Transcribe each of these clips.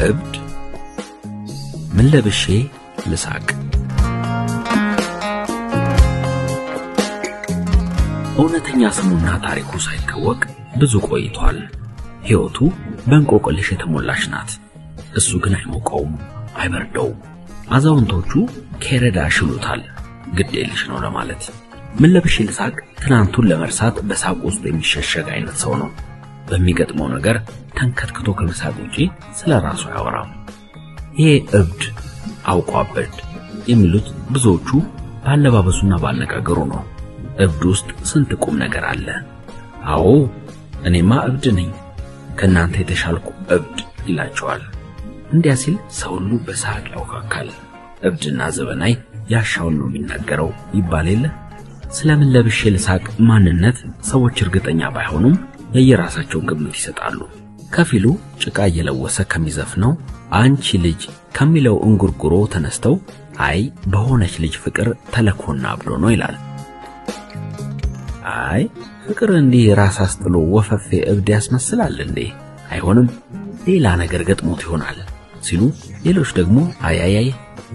እብድ ምን ለብሼ ልሳቅ እውነተኛ ስሙና ታሪኩ ሳይታወቅ ብዙ ቆይቷል ሕይወቱ በእንቆቅልሽ የተሞላች ናት እሱ ግን አይሞቀውም አይበርደውም አዛውንቶቹ ከረዳሽ ይሉታል ግዴለሽ ነው ለማለት ምን ለብሼ ልሳቅ ትናንቱን ለመርሳት በሳቅ ውስጥ የሚሸሸግ አይነት ሰው ነው በሚገጥመው ነገር ተንከትክቶ ከመሳቅ ውጪ ስለራሱ ያወራም ይሄ እብድ አውቋበድ የሚሉት ብዙዎቹ ባለባበሱና ባነጋገሩ ነው እብድ ውስጥ ስንት ቁም ነገር አለ አዎ እኔማ እብድ ነኝ ከናንተ የተሻልኩ እብድ ይላቸዋል እንዲያ ሲል ሰው ሁሉ በሳቅ ያውካካል እብድና ዘበናይ ያሻውን ነው የሚናገረው ይባል የለ ስለምን ለብሼ ልሳቅ ማንነት ሰዎች እርግጠኛ ባይሆኑም ለየራሳቸው ግምት ይሰጣሉ ከፊሉ ጭቃ እየለወሰ ከሚዘፍነው አንቺ ልጅ ከሚለው እንጉርጉሮ ተነስተው አይ በሆነች ልጅ ፍቅር ተለኮና ብሎ ነው ይላል አይ ፍቅር እንዲህ ራስ አስጥሎ ወፈፌ እብድ ያስመስላል እንዴ አይሆንም ሌላ ነገር ገጥሞት ይሆናል ሲሉ ሌሎች ደግሞ አይ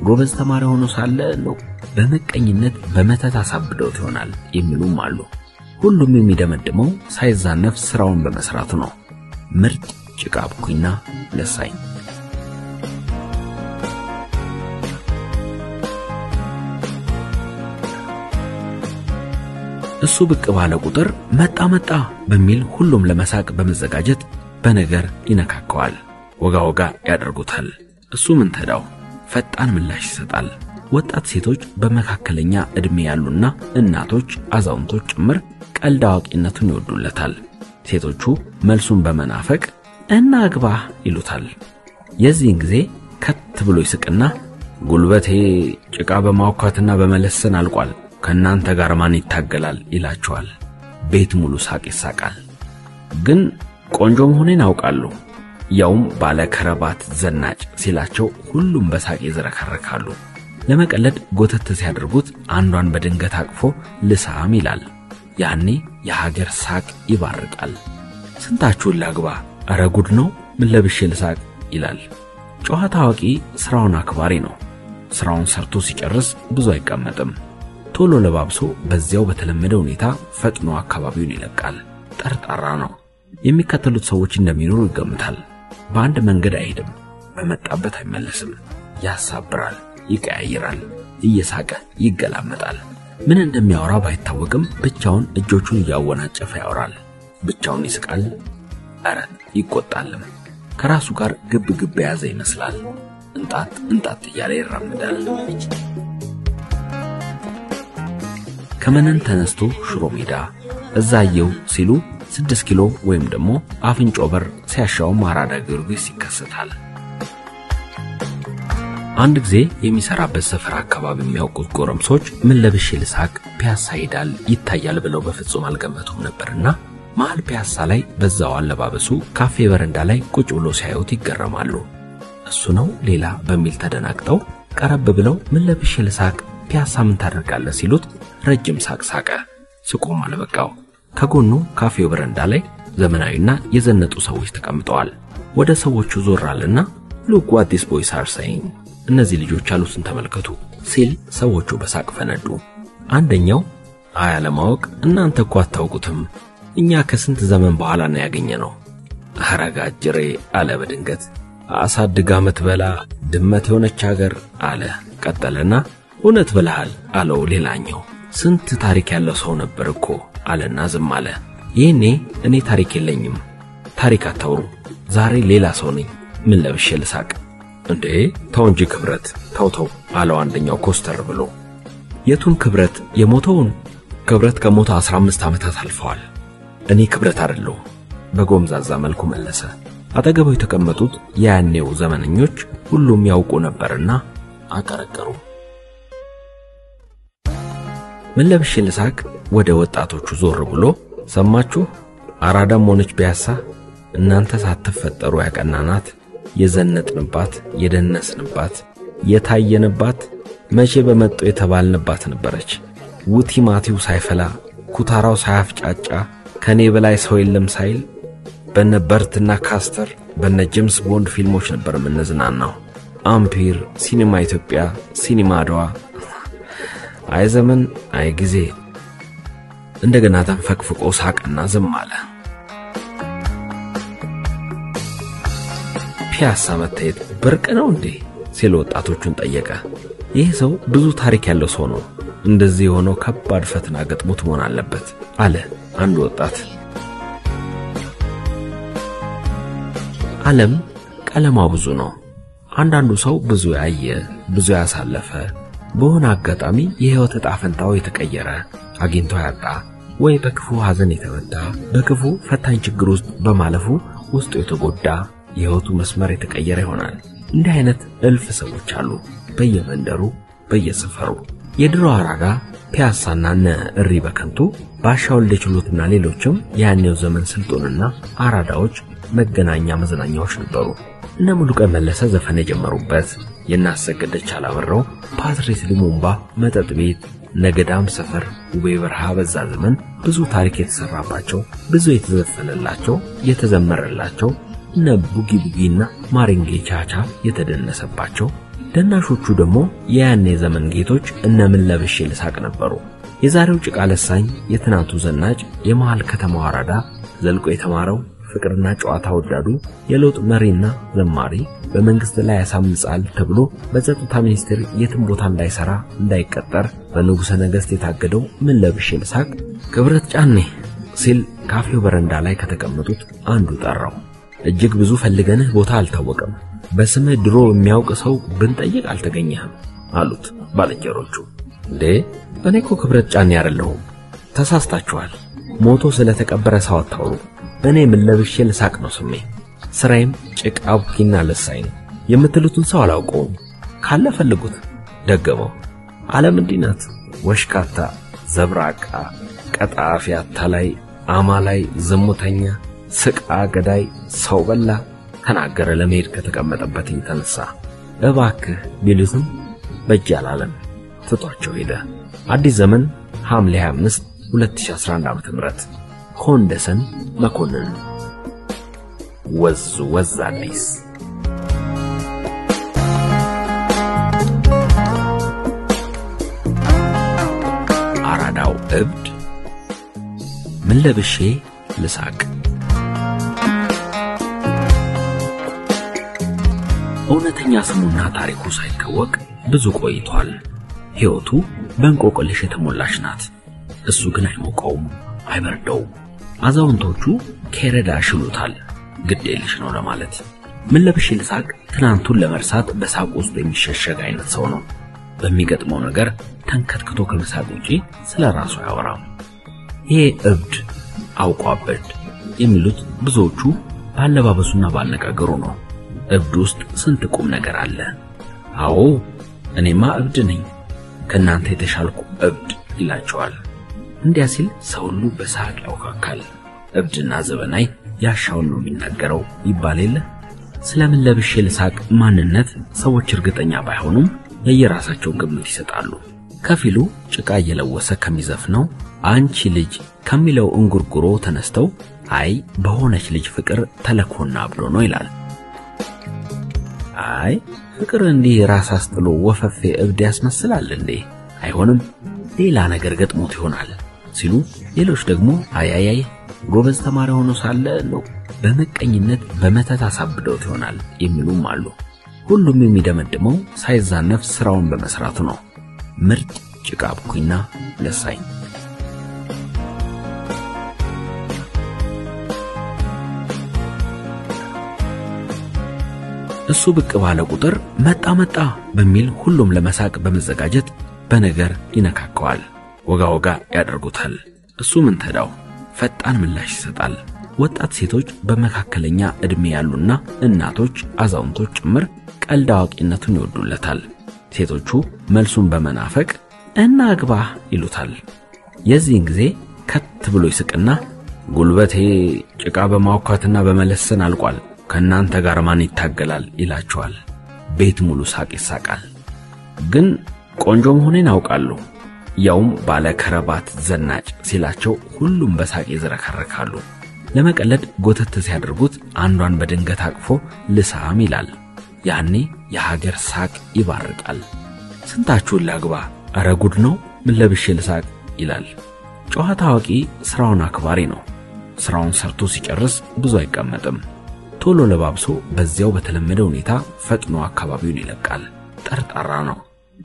ጎበዝ ተማሪ ሆኖ ሳለ ነው በመቀኝነት በመተት አሳብደው ይሆናል የሚሉም አሉ ሁሉም የሚደመድመው ሳይዛነፍ ስራውን በመስራቱ ነው ምርጥ ጭቃ ብኩይና ለሳይ እሱ ብቅ ባለ ቁጥር መጣ በሚል ሁሉም ለመሳቅ በመዘጋጀት በነገር ይነካከዋል ወጋ ያደርጉታል እሱ ምን ተዳው ፈጣን ምላሽ ይሰጣል ወጣት ሴቶች በመካከለኛ እድሜ ያሉና እናቶች አዛውንቶች ጭምር ቀልድ አዋቂነቱን ይወዱለታል ሴቶቹ መልሱን በመናፈቅ እናግባ ይሉታል የዚህን ጊዜ ከት ብሎ ይስቅና ጉልበቴ ጭቃ በማውካትና በመለሰን አልቋል ከናንተ ጋር ማን ይታገላል ይላቸዋል ቤት ሙሉ ሳቅ ይሳቃል ግን ቆንጆ መሆኔን አውቃለሁ ያውም ባለ ከረባት ዘናጭ ሲላቸው ሁሉም በሳቅ ይዘረከረካሉ ለመቀለድ ጎተት ሲያደርጉት አንዷን በድንገት አቅፎ ልሳም ይላል ያኔ የሀገር ሳቅ ይባርቃል ስንታችሁን ላግባ አረ ጉድ ነው ምን ለብሼ ልሳቅ ይላል ጨዋታ አዋቂ ስራውን አክባሪ ነው ስራውን ሰርቶ ሲጨርስ ብዙ አይቀመጥም ቶሎ ለባብሶ በዚያው በተለመደ ሁኔታ ፈጥኖ አካባቢውን ይለቃል ጠርጣራ ነው የሚከተሉት ሰዎች እንደሚኖሩ ይገምታል በአንድ መንገድ አይሄድም በመጣበት አይመለስም ያሳብራል ይቀያይራል እየሳቀ ይገላመጣል ምን እንደሚያወራ ባይታወቅም ብቻውን እጆቹን ያወናጨፈ ያወራል ብቻውን ይስቃል አረ ይቆጣልም ከራሱ ጋር ግብ ያዘ ይመስላል እንጣት እያለ ይራመዳል ከመነን ተነስቶ ሽሮ ሜዳ እዛየው ሲሉ 6 ኪሎ ወይም ደግሞ አፍንጮ በር ሲያሻው ማራዳ ጊዮርጊስ ይከሰታል አንድ ጊዜ የሚሰራበት ሰፈር አካባቢ የሚያውቁት ጎረምሶች ምን ለብሼ ልሳቅ ፒያሳ ሄዳል ይታያል ብለው በፍጹም አልገመቱም ነበርና መሃል ፒያሳ ላይ በዛው አለባበሱ ካፌ በረንዳ ላይ ቁጭ ብሎ ሲያዩት ይገረማሉ እሱ ነው ሌላ በሚል ተደናግጠው ቀረብ ብለው ምን ለብሼ ልሳቅ ፒያሳ ምን ታደርጋለህ ሲሉት ረጅም ሳቅ ሳቀ ስቆም አልበቃው ከጎኑ ካፌው በረንዳ ላይ ዘመናዊና የዘነጡ ሰዎች ተቀምጠዋል ወደ ሰዎቹ ዞራልና look what these boys are saying እነዚህ ልጆች አሉትን ተመልከቱ ሲል ሰዎቹ በሳቅ ፈነዱ አንደኛው አያለማወቅ እናንተ እኮ አታውቁትም እኛ ከስንት ዘመን በኋላ ነው ያገኘነው አራጋጅሬ አለ በድንገት አሳድጋ መትበላ ድመት የሆነች ሀገር አለ ቀጠለና እውነት ብለሃል አለው ሌላኛው ስንት ታሪክ ያለው ሰው ነበር እኮ አለና ዝም አለ ይሄኔ እኔ ታሪክ የለኝም ታሪክ አታውሩ ዛሬ ሌላ ሰው ነኝ ምን ለብሼ ልሳቅ እንዴ ተወንጂ ክብረት ተውተው አለው አንደኛው ኮስተር ብሎ የቱን ክብረት የሞተውን ክብረት ከሞተ 15 ዓመታት አልፈዋል እኔ ክብረት አይደለሁ በጎምዛዛ መልኩ መለሰ አጠገቡ የተቀመጡት ያኔው ዘመነኞች ሁሉም ያውቁ ነበርና አቀረቀሩ ምን ለብሼ ልሳቅ ወደ ወጣቶቹ ዞር ብሎ ሰማችሁ አራዳም ሆነች ቢያሳ እናንተ ሳትፈጠሩ ያቀናናት የዘነጥንባት የደነስንባት የታየንባት መቼ በመጣ የተባልንባት ነበረች ውቲማቲው ሳይፈላ ኩታራው ሳያፍጫጫ ከኔ በላይ ሰው የለም ሳይል በነበርትና ካስተር በነ ጄምስ ቦንድ ፊልሞች ነበር ምንዝናናው። አምፒር፣ ሲኒማ ኢትዮጵያ፣ ሲኒማ አድዋ። አይ ዘመን አይ ጊዜ። እንደገና ተንፈቅፍቆ ሳቅና ዝም አለ። ፒያሳ መታየት ብርቅ ነው እንዴ ሲል ወጣቶቹን ጠየቀ። ይህ ሰው ብዙ ታሪክ ያለው ሰው ነው፣ እንደዚህ ሆኖ ከባድ ፈተና ገጥሞት መሆን አለበት አለ አንድ ወጣት። ዓለም ቀለማ ብዙ ነው። አንዳንዱ ሰው ብዙ ያየ፣ ብዙ ያሳለፈ፣ በሆነ አጋጣሚ የህይወት ዕጣ ፈንታው የተቀየረ፣ አግኝቶ ያጣ ወይ በክፉ ሐዘን የተመታ፣ በክፉ ፈታኝ ችግር ውስጥ በማለፉ ውስጡ የተጎዳ፣ የህይወቱ መስመር የተቀየረ ይሆናል። እንዲህ አይነት እልፍ ሰዎች አሉ በየመንደሩ በየሰፈሩ። የድሮ አራዳ ፒያሳና እሪ በከንቱ ባሻው ለችሎትና ሌሎችም ያኔው ዘመን ስልጡንና አራዳዎች መገናኛ መዝናኛዎች ነበሩ። እነ ሙሉቀን መለሰ ዘፈን የጀመሩበት፣ የናሰገደች አላበራው ፓትሪስ ሉሙምባ መጠጥ ቤት፣ ነገዳም ሰፈር፣ ውቤ በረሃ በዛ ዘመን ብዙ ታሪክ የተሰራባቸው፣ ብዙ የተዘፈነላቸው የተዘመረላቸው፣ እነ ቡጊ ቡጊና ማሪንጌ ቻቻ የተደነሰባቸው፣ ደናሾቹ ደግሞ የያኔ ዘመን ጌቶች እነ ምን ለብሼ ልሳቅ ነበሩ። የዛሬው ጭቃ ለሳኝ፣ የትናንቱ ዘናጭ፣ የመሃል ከተማው አራዳ ዘልቆ የተማረው ፍቅርና ጨዋታ ወዳዱ የለውጥ መሪና ዘማሪ በመንግስት ላይ ያሳምጻል ተብሎ በጸጥታ ሚኒስቴር የትም ቦታ እንዳይሰራ እንዳይቀጠር በንጉሠ ነገሥት የታገደው ምን ለብሼ ልሳቅ ክብረት ጫኔ ሲል ካፌው በረንዳ ላይ ከተቀመጡት አንዱ ጠራው። እጅግ ብዙ ፈልገንህ ቦታ አልታወቀም፣ በስምህ ድሮ የሚያውቅ ሰው ብንጠይቅ አልተገኘህም አሉት ባልንጀሮቹ። እንዴ እኔኮ ክብረት ጫኔ አይደለሁም፣ ተሳስታችኋል። ሞቶ ስለተቀበረ ሰው አታውሩ። እኔ ምን ለብሼ ልሳቅ ነው ስሜ። ስራዬም ጭቃ ቡኪና ለሳኝ ነው። የምትሉትን ሰው አላውቀውም፣ ካለ ፈልጉት። ደገመው። ዓለም እንዲህ ናት፣ ወሽካታ፣ ዘብራቃ፣ ቀጣፊ፣ አታላይ፣ አማላይ፣ ዝሙተኛ፣ ስቃ ገዳይ፣ ሰው በላ ተናገረ። ለመሄድ ከተቀመጠበት ተነሳ። እባክህ ቢሉትም በጅ አላለም፣ ትቷቸው ሄደ። አዲስ ዘመን ሐምሌ 25 2011 ዓ.ም ኮንደሰን መኮንን። ወዝ አዲስ አራዳው እብድ ምን ለብሼ ልሳቅ። እውነተኛ ስሙና ታሪኩ ሳይታወቅ ብዙ ቆይቷል። ሕይወቱ በእንቆቅልሽ የተሞላች ናት። እሱ ግን አይሞቀውም፣ አይበርደውም። አዛውንቶቹ ከረዳ ሽሉታል፣ ግዴለሽ ነው ለማለት። ምን ለብሼ ልሳቅ ትናንቱን ለመርሳት በሳቅ ውስጥ የሚሸሸግ አይነት ሰው ነው። በሚገጥመው ነገር ተንከትክቶ ከመሳቅ ውጪ ስለራሱ ያወራም። ይሄ እብድ አውቋበድ የሚሉት ብዙዎቹ ባለባበሱና ባነጋገሩ ነው። እብድ ውስጥ ስንት ቁም ነገር አለ። አዎ እኔማ እብድ ነኝ፣ ከናንተ የተሻልኩ እብድ ይላቸዋል። እንዲያ ሲል ሰው ሁሉ በሳቅ ያውካካል። እብድና ዘበናይ ያሻውን ነው የሚናገረው ይባል የለ። ስለምን ለብሼ ልሳቅ ማንነት ሰዎች እርግጠኛ ባይሆኑም የየራሳቸው ግምት ይሰጣሉ። ከፊሉ ጭቃ እየለወሰ ከሚዘፍነው አንቺ ልጅ ከሚለው እንጉርጉሮ ተነስተው አይ በሆነች ልጅ ፍቅር ተለኮና አብዶ ነው ይላል። አይ ፍቅር እንዲህ ራስ አስጥሎ ወፈፌ እብድ ያስመስላል እንዴ? አይሆንም፣ ሌላ ነገር ገጥሞት ይሆናል ሲሉ፣ ሌሎች ደግሞ አይ ጎበዝ ተማሪ ሆኖ ሳለ ነው በመቀኝነት በመተት አሳብደውት ይሆናል የሚሉም አሉ። ሁሉም የሚደመድመው ሳይዛነፍ ስራውን በመስራቱ ነው። ምርጥ ጭቃ ቡኪና ለሳኝ። እሱ ብቅ ባለ ቁጥር መጣ በሚል ሁሉም ለመሳቅ በመዘጋጀት በነገር ይነካከዋል፣ ወጋ ያደርጉታል። እሱ ምን ተዳው ፈጣን ምላሽ ይሰጣል። ወጣት ሴቶች በመካከለኛ እድሜ ያሉና እናቶች አዛውንቶች ጭምር ቀልድ አዋቂነቱን ይወዱለታል። ሴቶቹ መልሱን በመናፈቅ እናግባ ይሉታል። የዚህን ጊዜ ከት ብሎ ይስቅና ጉልበቴ ጭቃ በማውካትና በመለሰን አልቋል፣ ከናንተ ጋር ማን ይታገላል ይላቸዋል። ቤት ሙሉ ሳቅ ይሳቃል። ግን ቆንጆ መሆኔን አውቃለሁ፣ ያውም ባለ ከረባት ዘናጭ ሲላቸው ሁሉም በሳቅ ይዝረከረካሉ። ለመቀለድ ጎተት ሲያደርጉት አንዷን በድንገት አቅፎ ልሳም ይላል። ያኔ የሀገር ሳቅ ይባርቃል። ስንታችሁን ላግባ? አረ ጉድ ነው፣ ምን ለብሼ ልሳቅ ይላል። ጨዋታ አዋቂ ስራውን አክባሪ ነው። ስራውን ሰርቶ ሲጨርስ ብዙ አይቀመጥም። ቶሎ ለባብሶ በዚያው በተለመደ ሁኔታ ፈጥኖ አካባቢውን ይለቃል። ጠርጣራ ነው።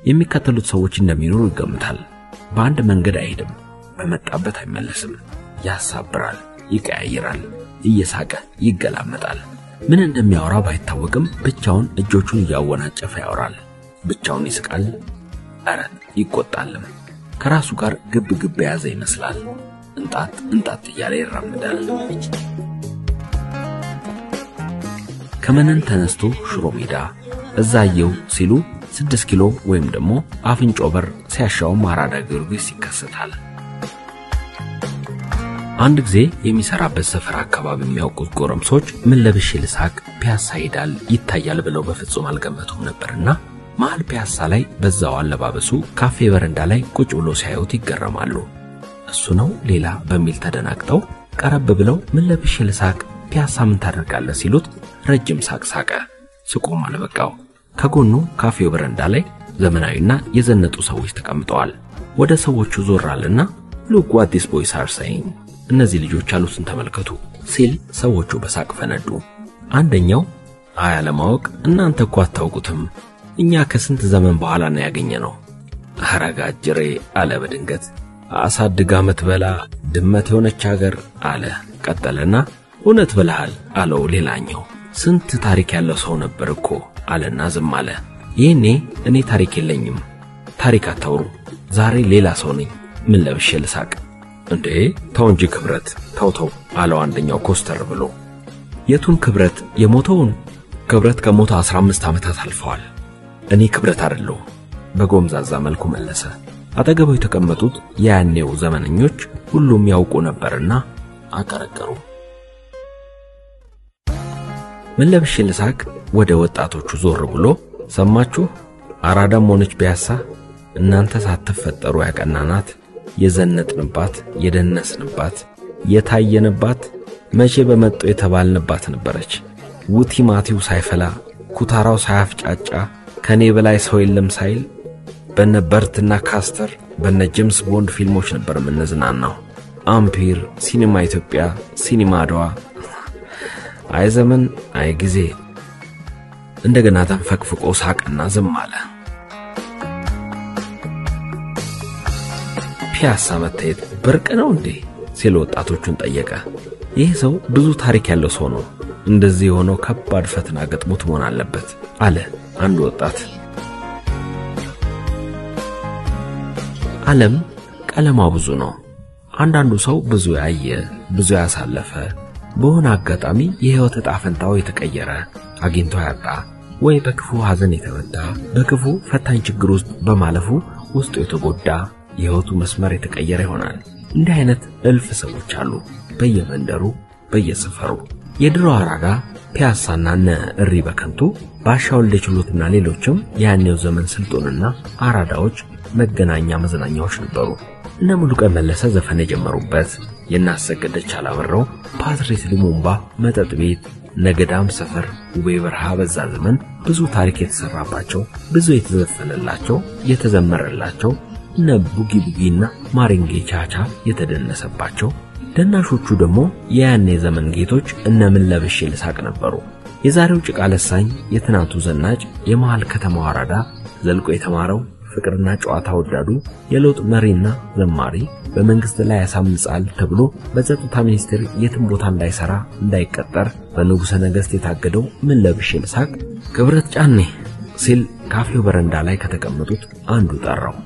የሚከተሉት ሰዎች እንደሚኖሩ ይገምታል። በአንድ መንገድ አይሄድም፣ በመጣበት አይመለስም። ያሳብራል፣ ይቀያይራል፣ እየሳቀ ይገላመጣል። ምን እንደሚያወራ ባይታወቅም ብቻውን እጆቹን እያወናጨፈ ያወራል። ብቻውን ይስቃል፣ አረ ይቆጣልም። ከራሱ ጋር ግብ ግብ ያዘ ይመስላል። እንጣጥ እያለ ይራመዳል። ከመነን ተነስቶ ሽሮ ሜዳ እዛየው ሲሉ 6 ኪሎ ወይም ደግሞ አፍንጮ በር ሲያሻው አራዳ ጊዮርጊስ ይከሰታል። አንድ ጊዜ የሚሰራበት ሰፈር አካባቢ የሚያውቁት ጎረምሶች ምን ለብሼ ልሳቅ ፒያሳ ሄዳል ይታያል ብለው በፍጹም አልገመቱም ነበርና መሃል ፒያሳ ላይ በዛው አለባበሱ ካፌ በረንዳ ላይ ቁጭ ብሎ ሲያዩት ይገረማሉ። እሱ ነው ሌላ በሚል ተደናግጠው ቀረብ ብለው ምን ለብሼ ልሳቅ ፒያሳ ምን ታደርጋለህ ሲሉት ረጅም ሳቅ ሳቀ። ስቆም አልበቃው። ከጎኑ ካፌው በረንዳ ላይ ዘመናዊና የዘነጡ ሰዎች ተቀምጠዋል። ወደ ሰዎቹ ዞራልና look what these boys are saying እነዚህ ልጆች አሉትን ተመልከቱ ሲል ሰዎቹ በሳቅ ፈነዱ። አንደኛው አያለማወቅ እናንተ እኮ አታውቁትም፣ እኛ ከስንት ዘመን በኋላ ነው ያገኘነው። አረጋጅሬ አለ በድንገት። አሳድጋ መትበላ ድመት የሆነች ሀገር አለ። ቀጠለና እውነት ብለሃል አለው ሌላኛው። ስንት ታሪክ ያለው ሰው ነበር እኮ አለና ዝም አለ። ይሄኔ እኔ ታሪክ የለኝም፣ ታሪክ አታውሩ፣ ዛሬ ሌላ ሰው ነኝ፣ ምን ለብሼ ልሳቅ? እንዴ ተው እንጂ ክብረት ተው አለው አንደኛው ኮስተር ብሎ። የቱን ክብረት? የሞተውን? ክብረት ከሞተ 15 ዓመታት አልፈዋል። እኔ ክብረት አይደለሁ በጎምዛዛ መልኩ መለሰ። አጠገቡ የተቀመጡት ያኔው ዘመነኞች ሁሉም ያውቁ ነበርና አቀረቀሩ። ምን ለብሼ ልሳቅ ወደ ወጣቶቹ ዞር ብሎ ሰማችሁ? አራዳም ሆነች ፒያሳ እናንተ ሳትፈጠሩ ያቀናናት የዘነጥንባት የደነስንባት የታየንባት መቼ በመጣ የተባልንባት ነበረች። ውቲ ማቲው ሳይፈላ ኩታራው ሳያፍጫጫ ከኔ በላይ ሰው የለም ሳይል በነበርትና ካስተር በነ ጄምስ ቦንድ ፊልሞች ነበር ምንዝናናው። አምፒር፣ ሲኒማ ኢትዮጵያ፣ ሲኒማ አድዋ። አይ ዘመን አይ ጊዜ። እንደገና ተንፈቅፍቆ ሳቅና ዝም አለ። ፒያሳ መታየት ብርቅ ነው እንዴ ሲል ወጣቶቹን ጠየቀ። ይህ ሰው ብዙ ታሪክ ያለው ሰው ነው፣ እንደዚህ የሆነው ከባድ ፈተና ገጥሞት መሆን አለበት አለ አንድ ወጣት። ዓለም ቀለማ ብዙ ነው። አንዳንዱ ሰው ብዙ ያየ ብዙ ያሳለፈ በሆነ አጋጣሚ የህይወት ዕጣ ፈንታው የተቀየረ አግኝቶ ያጣ ወይ በክፉ ሐዘን የተመታ በክፉ ፈታኝ ችግር ውስጥ በማለፉ ውስጡ የተጎዳ የህይወቱ መስመር የተቀየረ ይሆናል። እንዲህ አይነት እልፍ ሰዎች አሉ በየመንደሩ በየሰፈሩ። የድሮ አራዳ ፒያሳና እሪ በከንቱ ባሻው ለችሎትና ሌሎችም ያኔው ዘመን ስልጡንና አራዳዎች መገናኛ መዝናኛዎች ነበሩ። እነ ሙሉቀን መለሰ ዘፈን የጀመሩበት የናሰገደች አላበረው ፓትሪስ ሉሙምባ መጠጥ ቤት ነገዳም ሰፈር ውቤ በረሃ በዛ ዘመን ብዙ ታሪክ የተሰራባቸው ብዙ የተዘፈነላቸው የተዘመረላቸው እነ ቡጊ ቡጊና ማሪንጌ ቻቻ የተደነሰባቸው ደናሾቹ ደግሞ የያኔ ዘመን ጌቶች እነ ምን ለብሼ ልሳቅ ነበሩ። የዛሬው ጭቃ ለሳኝ የትናንቱ ዘናጭ የመሃል ከተማው አራዳ ዘልቆ የተማረው ፍቅርና ጨዋታ ወዳዱ የለውጥ መሪና ዘማሪ በመንግስት ላይ ያሳምጻል ተብሎ በጸጥታ ሚኒስቴር የትም ቦታ እንዳይሰራ እንዳይቀጠር በንጉሠ ነገሥት የታገደው ምን ለብሼ ልሳቅ ክብረት ጫኔ ሲል ካፌው በረንዳ ላይ ከተቀመጡት አንዱ ጠራው።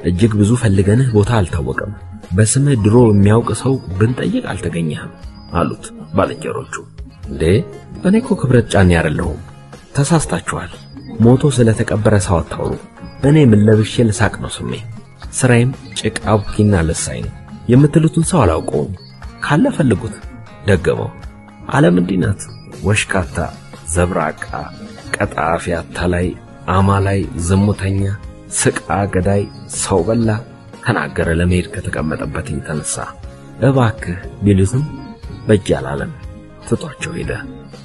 እጅግ ብዙ ፈልገንህ ቦታ አልታወቀም፣ በስምህ ድሮ የሚያውቅ ሰው ብንጠይቅ አልተገኘህም አሉት ባልንጀሮቹ። እንዴ እኔ እኮ ክብረት ጫኔ አይደለሁም፣ ተሳስታችኋል። ሞቶ ስለተቀበረ ሰው አታውሩ። እኔ ምን ለብሼ ልሳቅ ነው ስሜ። ስራዬም ጭቃ ቡኪና ለሳይ ነው። የምትሉትን ሰው አላውቀውም፣ ካለ ፈልጉት። ደገመው። ዓለም እንዲህ ናት፣ ወሽካታ፣ ዘብራቃ፣ ቀጣፊ፣ አታላይ፣ አማላይ፣ ዝሙተኛ፣ ስቃ ገዳይ፣ ሰው በላ ተናገረ። ለመሄድ ከተቀመጠበት ተነሳ። እባክህ ቢሉትም በጃላለም ትቷቸው ሄደ።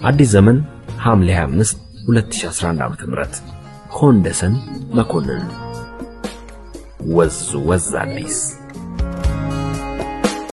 አዲስ ዘመን ሐምሌ 25 2011 ዓ.ም ኮንደሰን መኮንን ወዝ አዲስ